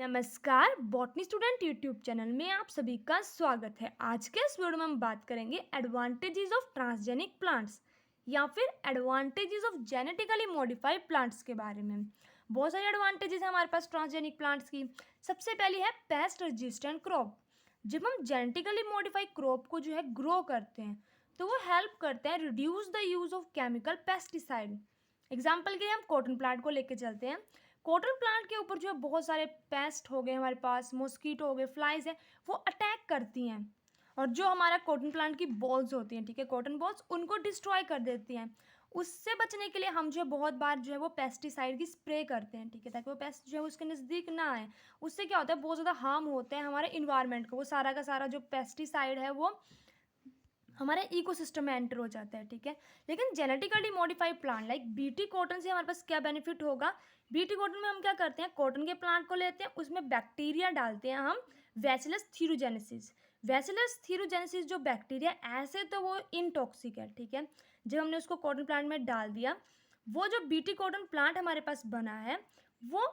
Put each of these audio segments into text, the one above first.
नमस्कार botany student YouTube channel में आप सभी का स्वागत है। आज के इस वीडियो में हम बात करेंगे एडवांटेजेस ऑफ ट्रांसजेनिक प्लांट्स या फिर advantages of genetically modified plants के बारे में। बहुत सारे एडवांटेजेस हैं हमारे पास ट्रांसजेनिक प्लांट्स की। सबसे पहली है पेस्ट रेजिस्टेंट क्रॉप। जब हम जेनेटिकली मॉडिफाइड क्रॉप को जो है ग्रो करते हैं तो वो हेल्प करते हैं reduce the use of chemical pesticide. Example के लिए हम कॉटन प्लांट को लेके चलते हैं। कॉटन प्लांट के ऊपर जो है बहुत सारे पेस्ट हो गए हमारे पास, मॉस्किटो हो गए, फ्लाइज है, वो अटैक करती हैं और जो हमारा कॉटन प्लांट की बॉल्स होती हैं, ठीक है, कॉटन बॉल्स, उनको डिस्ट्रॉय कर देती हैं। उससे बचने के लिए हम जो है बहुत बार जो है वो पेस्टिसाइड की स्प्रे करते हैं, ठीक है, ताकि वो पेस्ट जो है उसके नज़दीक ना आए। उससे क्या होता है, बहुत ज़्यादा हार्म होता है हमारे इन्वायरमेंट को। वो सारा का सारा जो पेस्टिसाइड है वो हमारे इकोसिस्टम में एंटर हो जाता है, ठीक है। लेकिन genetically modified plant like BT cotton से हमारे पास क्या बेनिफिट होगा। बीटी कॉटन में हम क्या करते हैं, कॉटन के प्लांट को लेते हैं, उसमें बैक्टीरिया डालते हैं हम, बैसिलस थीरोजेनेसिस। बैसिलस थीरोजेनेसिस जो बैक्टीरिया, ऐसे तो वो इनटॉक्सिक है, ठीक है। जब हमने उसको कॉटन प्लांट में डाल दिया, वो जो बीटी कॉटन प्लांट हमारे पास बना है, वो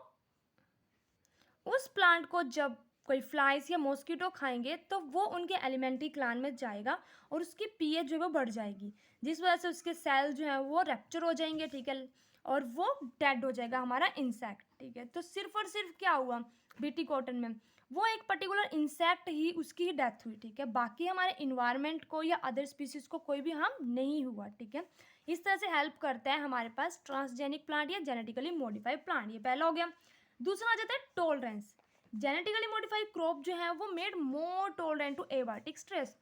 उस प्लांट को जब कोई फ्लाइज या मॉस्किटो खाएंगे तो वो उनके एलिमेंट्री ग्लैंड में जाएगा और उसकी पीएच जो है वो बढ़ जाएगी, जिस वजह से उसके सेल जो है वो रैप्चर हो जाएंगे, ठीक है, और वो डेड हो जाएगा हमारा इंसेक्ट, ठीक है। तो सिर्फ और सिर्फ क्या हुआ बीटी कॉटन में, वो एक पर्टिकुलर इंसेक्ट ही, उसकी ही डेथ हुई, ठीक है। बाकी हमारे इन्वायरमेंट को या अदर स्पीसीज को कोई भी हार्म नहीं हुआ, ठीक है। इस तरह से हेल्प करता है हमारे पास ट्रांसजेनिक प्लांट या जेनेटिकली मॉडिफाइड प्लांट। ये पहला हो गया। दूसरा आ जाता है टॉलरेंस। जेनेटिकली मॉडिफाइड क्रॉप जो है वो made more tolerant to abiotic stress.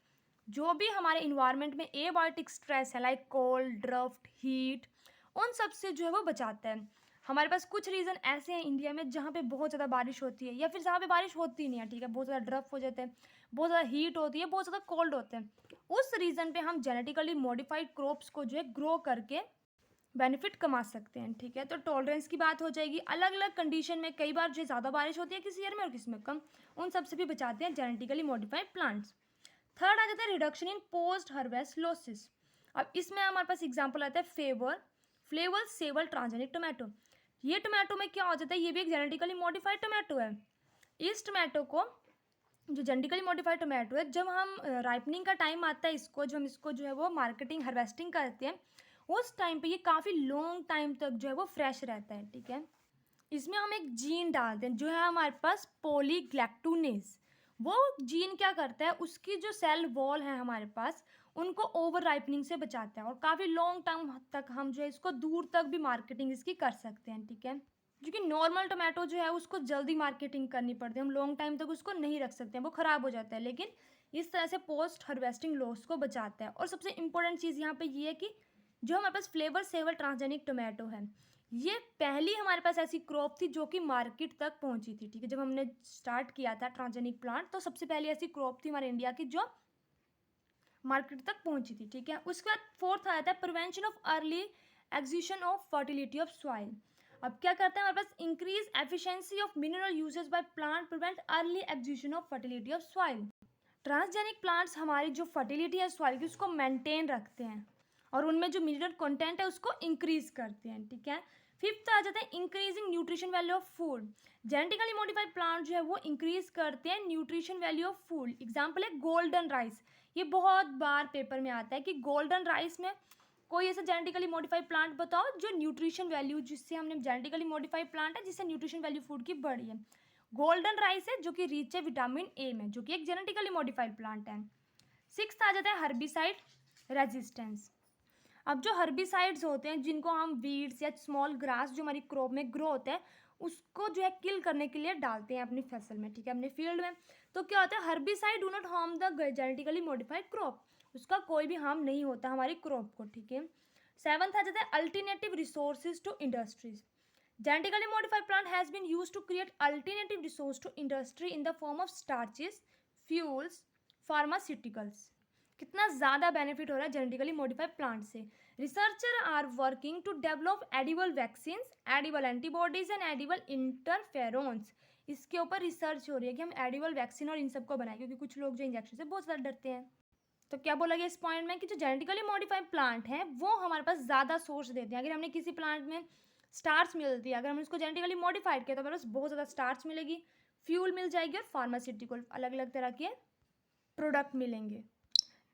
जो भी हमारे इन्वायरमेंट में एबायोटिक स्ट्रेस है, लाइक कोल्ड, ड्राफ्ट, हीट, उन सब से जो है वो बचाता है। हमारे पास कुछ रीज़न ऐसे हैं इंडिया में जहाँ पे बहुत ज़्यादा बारिश होती है या फिर जहाँ पे बारिश होती नहीं है, ठीक है, बहुत ज़्यादा ड्रफ हो जाते हैं, बहुत ज़्यादा हीट होती है, बहुत ज़्यादा कोल्ड होते हैं। उस रीज़न पे हम जेनेटिकली मॉडिफाइड क्रॉप्स को जो है ग्रो करके बेनिफिट कमा सकते हैं, ठीक है। तो टॉलरेंस की बात हो जाएगी। अलग अलग कंडीशन में कई बार जो ज़्यादा बारिश होती है किसी ईयर में और किसी में कम, उन सब से भी बचाते हैं जेनेटिकली मॉडिफाइड प्लांट्स। थर्ड आ जाता है reduction in post harvest losses. अब इसमें हमारे पास एग्जांपल आता है फ्लेवर सेवल ट्रांसजेनिक टोमेटो। ये टोमेटो में क्या हो जाता है, ये भी एक जेनेटिकली मॉडिफाइड टोमेटो है। इस टोमेटो को, जो जेनेटिकली मॉडिफाइड टोमेटो है, जब हम राइपनिंग का टाइम आता है, इसको जो हम इसको जो है वो मार्केटिंग हार्वेस्टिंग करते हैं, उस टाइम पे ये काफ़ी लॉन्ग टाइम तक जो है वो फ्रेश रहता है, ठीक है। इसमें हम एक जीन डालते हैं जो है हमारे पास पॉलीग्लैक्टोनेस। वो जीन क्या करता है, उसकी जो सेल वॉल है हमारे पास, उनको ओवर राइपनिंग से बचाता है और काफ़ी लॉन्ग टाइम तक हम जो है इसको दूर तक भी मार्केटिंग इसकी कर सकते हैं, ठीक है। क्योंकि नॉर्मल टोमेटो जो है उसको जल्दी मार्केटिंग करनी पड़ती है, हम लॉन्ग टाइम तक उसको नहीं रख सकते हैं, वो ख़राब हो जाता है। लेकिन इस तरह से पोस्ट हार्वेस्टिंग लॉस को बचाता है। और सबसे इंपॉर्टेंट चीज़ यहाँ पे ये है कि जो हमारे पास फ्लेवर सेवर ट्रांसजेनिक टोमेटो है, ये पहली हमारे पास ऐसी क्रॉप थी जो कि मार्केट तक पहुंची थी, ठीक है। जब हमने स्टार्ट किया था ट्रांसजेनिक प्लांट, तो सबसे पहले ऐसी क्रॉप थी हमारे इंडिया की जो मार्केट तक पहुंची थी, ठीक है। उसके बाद फोर्थ आया था prevention of early exhaustion of fertility of soil. अब क्या करते हैं हमारे पास, increase efficiency of mineral uses by plant prevent early exhaustion of fertility of soil. Transgenic plants हमारी जो फर्टिलिटी है सॉइल की उसको मेंटेन रखते हैं और उनमें जो मिनरल कंटेंट है उसको इंक्रीज करते हैं, ठीक है। फिफ्थ आ जाता है increasing nutrition value of food. Genetically modified plant जो है वो इंक्रीज करते हैं nutrition value of food. Example है गोल्डन राइस। ये बहुत बार पेपर में आता है कि गोल्डन राइस में कोई ऐसा जेनेटिकली मॉडिफाइड प्लांट बताओ जो न्यूट्रिशन वैल्यू, जिससे हमने जेनेटिकली मॉडिफाइड प्लांट है जिससे न्यूट्रिशन वैल्यू फूड की बढ़ी है। गोल्डन राइस है जो कि रिच है विटामिन ए में, जो कि एक जेनेटिकली मॉडिफाइड प्लांट है। सिक्स्थ आ जाता है हर्बिसाइड रेजिस्टेंस। अब जो हर्बिसाइड्स होते हैं जिनको हम वीड्स या स्मॉल ग्रास जो हमारी क्रॉप में ग्रो होते हैं उसको जो है किल करने के लिए डालते हैं अपनी फसल में, ठीक है, अपने फील्ड में। तो क्या होता है, herbicide do not harm the genetically modified crop. उसका कोई भी हार्म नहीं होता हमारी क्रॉप को, ठीक है। सेवंथ आ जाता है alternative resources to industries. Genetically modified plant has been used to create alternative resource to industry in the form of starches, fuels, pharmaceuticals. कितना ज़्यादा बेनिफिट हो रहा है जेनेटिकली मॉडिफाइड प्लांट से। Researcher are working to develop edible vaccines, edible antibodies and edible interferons. इसके ऊपर research हो रही है कि हम एडिबल वैक्सीन और इन सबको बनाएं, क्योंकि कुछ लोग जो इंजेक्शन से बहुत ज़्यादा डरते हैं। तो क्या बोला गया इस पॉइंट में कि जो जेनेटिकली मॉडिफाइड प्लांट है वो हमारे पास ज़्यादा सोर्स देते हैं। अगर हमने किसी प्लांट में स्टार्च मिलती है, अगर हमने उसको जेनेटिकली मॉडिफाइड किया तो हमारे पास बहुत ज़्यादा स्टार्च मिलेगी, फ्यूल मिल जाएगी और फार्मास्यूटिकल अलग अलग तरह के प्रोडक्ट मिलेंगे।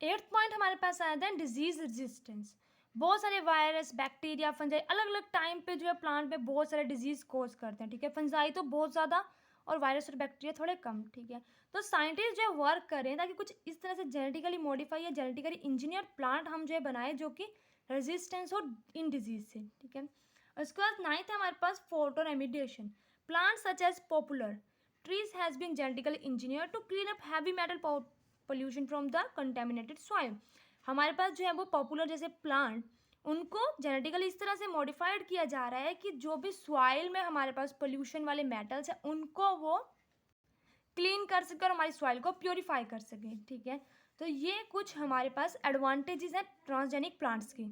8th पॉइंट हमारे पास आया था डिजीज रेजिस्टेंस। बहुत सारे वायरस, बैक्टीरिया, फंजाई अलग अलग टाइम पे जो है प्लांट पे बहुत सारे डिजीज कोज करते हैं, ठीक है। फंजाई तो बहुत ज़्यादा और वायरस और बैक्टीरिया थोड़े कम, ठीक है। तो साइंटिस्ट जो है वर्क करें ताकि कुछ इस तरह से जेनेटिकली मॉडिफाई या जेनेटिकली इंजीनियर प्लांट हम जो है बनाए जो कि रेजिस्टेंस हो इन डिजीज से, ठीक है। उसके बाद 9th है हमारे पास photo remediation. Plant such as poplar trees has been genetically engineered to clean up heavy metal pollution from the contaminated soil. हमारे पास जो है वो पॉपुलर जैसे प्लांट, उनको जेनेटिकली इस तरह से मॉडिफाइड किया जा रहा है कि जो भी सॉइल में हमारे पास पोल्यूशन वाले मेटल्स हैं उनको वो क्लीन कर सके और हमारी सॉइल को प्योरीफाई कर सके, ठीक है। तो ये कुछ हमारे पास एडवांटेजेस हैं ट्रांसजेनिक प्लांट्स की।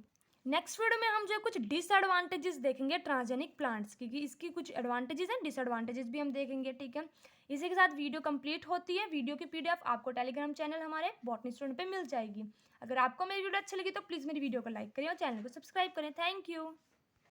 नेक्स्ट वीडियो में हम जो है कुछ डिसएडवांटेजेस देखेंगे ट्रांसजेनिक प्लांट्स की, कि इसकी कुछ एडवांटेजेस हैं, डिसएडवांटेजेस भी हम देखेंगे, ठीक है। इसी के साथ वीडियो कंप्लीट होती है। वीडियो की पीडीएफ आपको टेलीग्राम चैनल हमारे बॉटनी स्टूडेंट पे मिल जाएगी। अगर आपको मेरी वीडियो अच्छी लगी तो प्लीज़ मेरी वीडियो को लाइक करें और चैनल को सब्सक्राइब करें। Thank you.